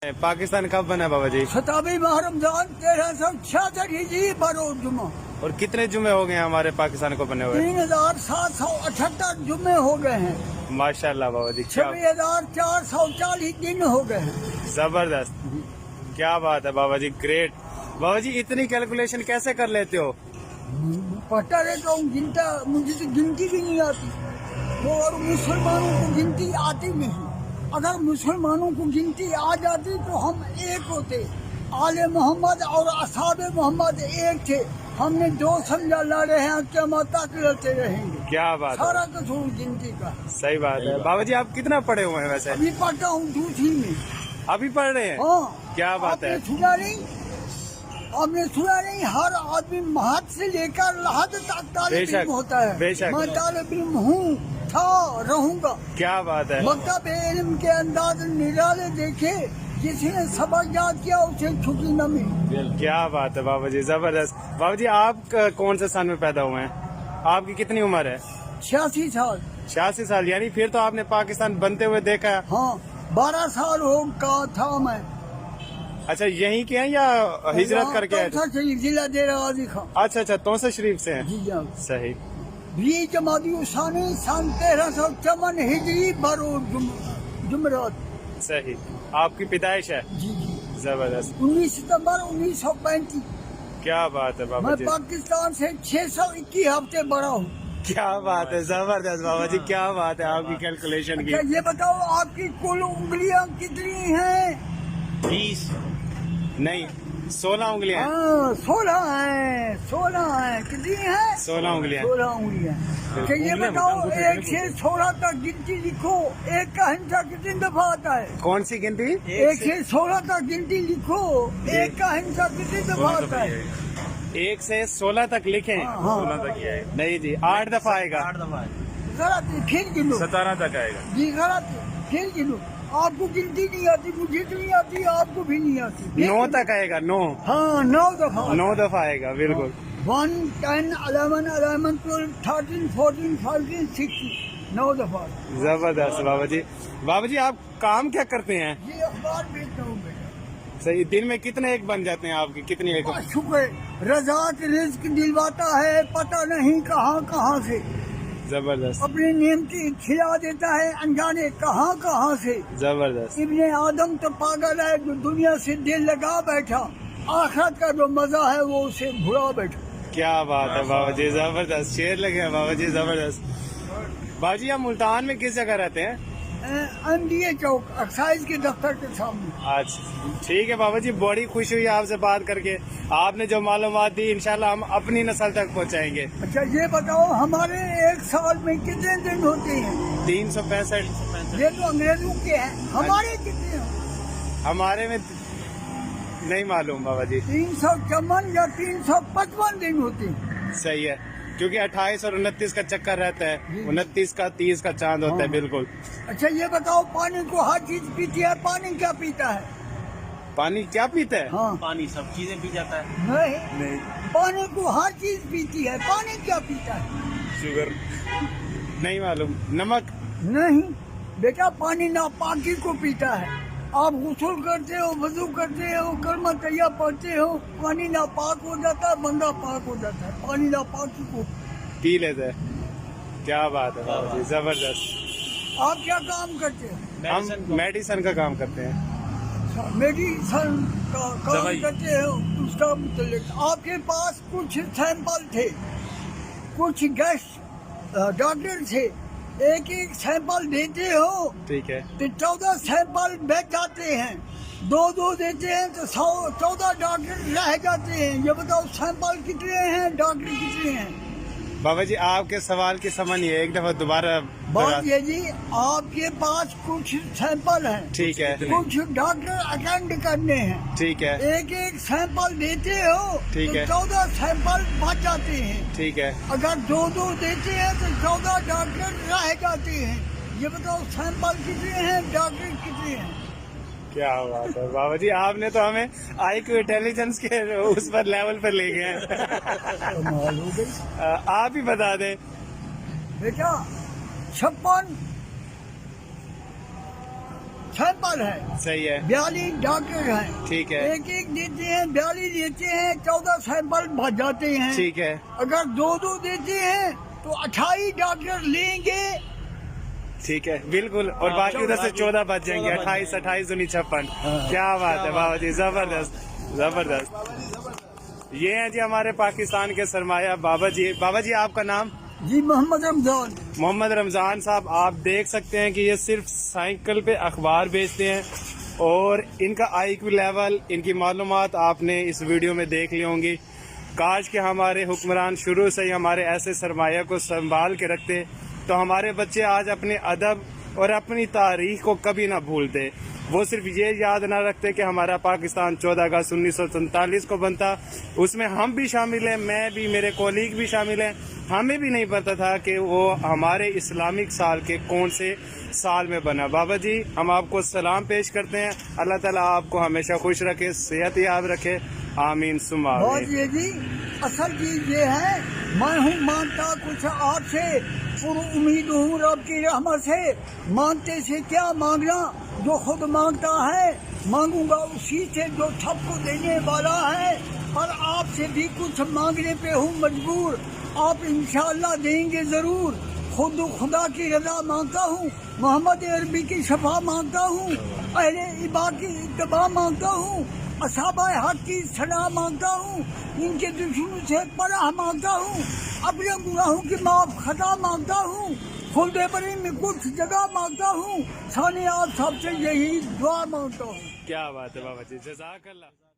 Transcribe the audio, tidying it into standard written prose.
पाकिस्तान कब बना बाबा जी? 27 माह रमजान 1366 हिजरी बरोज जुमा। और कितने जुमे हो गए हैं हमारे पाकिस्तान को बने हुए? 3778 जुमे हो गए हैं। माशाल्लाह बाबा जी, क्या 26,440 दिन हो गए हैं। जबरदस्त, क्या बात है बाबा जी, ग्रेट। बाबा जी इतनी कैलकुलेशन कैसे कर लेते हो? पढ़ता रहता हूँ, गिनता, मुझे तो गिनती भी नहीं आती। और मुसलमानों को गिनती आती नहीं। अगर मुसलमानों को गिनती आ जाती तो हम एक होते। आले मोहम्मद और असहाबे मोहम्मद एक थे। हमने दो समझा लड़े हैं, क़यामत तक लड़ते रहेंगे। क्या बात है, सारा कसूर गिनती का। सही बात है। बाबा जी आप कितना पढ़े हुए हैं वैसे? अभी पढ़ता हूँ दूसरी में। अभी पढ़ रहे हैं? हाँ, क्या बात है। आपने सुना नहीं, हर आदमी महत से लेकर लहद तक तालिब इल्म होता है। बेशक। मैं तालिब इल्म हूँ, था, रहूंगा। क्या बात है। मकतब इल्म के अंदाज निराले देखे, जिसने सबक याद किया उसे छुट्टी न मिली। क्या बात है बाबा जी, जबरदस्त। बाबा जी आप कौन से साल में पैदा हुए हैं? आपकी कितनी उम्र है? 86 साल। 86 साल, यानी फिर तो आपने पाकिस्तान बनते हुए देखा है। हाँ, 12 साल हो का था मैं। अच्छा, यहीं के हैं या हिजरत करके आए थे? तौसा शरीफ, जिला डेरा गाजी खां। अच्छा अच्छा, तौसा शरीफ से हैं। जी हाँ। सही। 20 जमादी उसानी सन 1354 हिजरी बरोज जुमरात। सही, आपकी पैदाइश है। जी जी। जबरदस्त, 19 सितंबर 1935। क्या बात है बाबा मैं जी, पाकिस्तान से 621 हफ्ते बड़ा हूँ। क्या बात है, जबरदस्त बाबा जी, क्या बात है आपकी कैलकुलेशन अच्छा की। ये बताओ, आपकी कुल उंगलियां कितनी हैं? 20 नहीं, 16 उंगलियां हैं। हाँ, 16 हैं। 16 हैं। कितनी हैं? 16 उंगलियां। 16 उंगलियां। अच्छा ये बताओ, 1 से 16 तक गिनती लिखो। एक का हिंसा कितनी दफा आता है? कौन सी गिनती? 1 से 16 तक गिनती लिखो। एक का हिंसा कितनी दफा आता है? 1 से 16 तक लिखें। हाँ, हाँ। 16 तक ही आएगा। नहीं जी, 8 दफा आएगा। गलत है, फिर गिनो। 17 तक आएगा। जी गलत है, फिर गिनो। आपको गिनती नहीं आती, मुझे तो नहीं आती, आपको भी नहीं आती। 9 तक आएगा। 9 हाँ, 9 दफा। 9 दफा आएगा, बिल्कुल। 1, 10, 11, 11, 12, 13, 14, 15, 16, 9 दफा। जबरदस्त बाबा जी। बाबा जी आप काम क्या करते हैं? ये अखबार बेचता हूँ बेटा। सही, दिन में कितने एक बन जाते हैं आपकी? कितनी एक? शुक्र, रज़ाक रिज़्क दिलवाता है, पता नहीं कहाँ कहाँ से। जबरदस्त, अपने नेमती खिला देता है, अनजाने कहाँ कहाँ से। जबरदस्त। इब्ने आदम तो पागल है जो दुनिया से दिल लगा बैठा, आखिरत का जो मजा है वो उसे भुला बैठा। क्या बात है बाबा जी, जबरदस्त, शेर लगे हैं बाबा जी, जबरदस्त। बाबा जी आप मुल्तान में किस जगह रहते हैं? MDA चौक, एक्साइज के दफ्तर के सामने। अच्छा ठीक है बाबा जी, बड़ी खुशी हुई आपसे बात करके। आपने जो मालूमात दी इंशाल्लाह हम अपनी नस्ल तक पहुंचाएंगे। अच्छा ये बताओ, हमारे एक साल में कितने दिन होते हैं? 365। ये तो अंग्रेजों के हैं, हमारे कितने हैं? हमारे में नहीं मालूम बाबा जी। 354 या 355 दिन होते हैं। सही है, क्योंकि 28 और 29 का चक्कर रहता है, 29 का 30 का चांद होता है। बिल्कुल। अच्छा ये बताओ, पानी को हर चीज पीती है, पानी क्या पीता है? पानी क्या पीता है? हाँ, पानी सब चीजें पी जाता है। नहीं, पानी को हर चीज पीती है, पानी क्या पीता है? शुगर नहीं मालूम। नमक नहीं बेटा, पानी नापाकी को पीता है। आप गुस्ल करते हो, वजू करते हो, कलमा तैया पढ़ते हो, पानी नापाक हो जाता है, बंदा पाक हो जाता है। पानी नापाकी को पी लेते हैं। क्या बात है बाबा जी, जबरदस्त। आप क्या काम करते हो? हम मेडिसिन का काम करते हैं। मेडिसन का काम दवाई। करते हो, उसका मतलब आपके पास कुछ सैंपल थे, कुछ गेस्ट डॉक्टर थे, एक एक सैंपल देते हो ठीक है। तो 14 सैंपल बेच जाते हैं। 2 देते हैं तो 14 डॉक्टर रह जाते हैं। ये बताओ, सैंपल कितने हैं, डॉक्टर कितने हैं? बाबा जी आपके सवाल की समझ नहीं है, एक दफा दोबारा बात ये जी, आपके पास कुछ सैंपल हैं, ठीक है। कुछ डॉक्टर अटेंड करने हैं, ठीक है। एक एक सैंपल देते हो ठीक तो है। 14 सैंपल बच जाते हैं। ठीक है। अगर 2 देते हैं तो 14 डॉक्टर रह जाते हैं। ये बताओ, सैंपल कितने हैं, डॉक्टर कितने हैं? क्या बात है बाबा जी, आपने तो हमें IQ इंटेलिजेंस के उस पर लेवल पर ले गए हैं। कमाल हो गई आप ही बता दें। बेटा। 56 सैंपल है, सही है, 42 डॉक्टर हैं, ठीक है, एक एक देते हैं, 42 देते हैं, 14 सैंपल भर जाते हैं। ठीक है, अगर दो दो देते हैं तो 28 डॉक्टर लेंगे। ठीक है, बिल्कुल। और बाकी उधर से 14 बच जाएंगे, 28 28 19 56। क्या बात है बाबा जी, जबरदस्त जबरदस्त। ये हैं जी हमारे पाकिस्तान के सरमाया बाबा जी। बाबा जी आपका नाम? जी मोहम्मद रमजान। मोहम्मद रमजान साहब, आप देख सकते हैं कि ये सिर्फ साइकिल पे अखबार बेचते हैं और इनका IQ लेवल, इनकी मालूमात आपने इस वीडियो में देख ली होंगी। काश के हमारे हुक्मरान शुरू से ही हमारे ऐसे सरमाया को संभाल के रखते तो हमारे बच्चे आज अपने अदब और अपनी तारीख को कभी ना भूलते। वो सिर्फ ये याद ना रखते कि हमारा पाकिस्तान 14 अगस्त 1947 को बनता, उसमें हम भी शामिल हैं, मैं भी, मेरे कोलीग भी शामिल हैं। हमें भी नहीं पता था कि वो हमारे इस्लामिक साल के कौन से साल में बना। बाबा जी हम आपको सलाम पेश करते हैं, अल्लाह ताला आपको हमेशा खुश रखे, सेहत याब रखे, आमीन सुमा बहुत आमीन। ये जी असल चीज ये है, मैं हूँ मांगता कुछ आपसे, पूरी उम्मीद हूँ रब की रहमत से। मांगते से क्या मांगना, जो खुद मांगता है मांगूंगा उसी से जो सबको देने वाला है। पर आपसे भी कुछ मांगने पे हूँ मजबूर, आप इंशाअल्लाह देंगे जरूर। खुद खुदा की रजा मांगता हूँ, मोहम्मद अरबी की शफा मांगता हूँ, अहले इबा की इत्तबा मांगता हूँ, असहाबा हक की सलाह मांगता हूँ, इनके दुश्मनों से पनाह मांगता हूँ, अपने गुनाहों की माफ खता मांगता हूँ, खुल्दे बरी में कुछ जगह मांगता हूँ। साने आप सबसे यही दुआ मांगता हूँ। क्या बात है बाबा जी, जज़ाकल्लाह।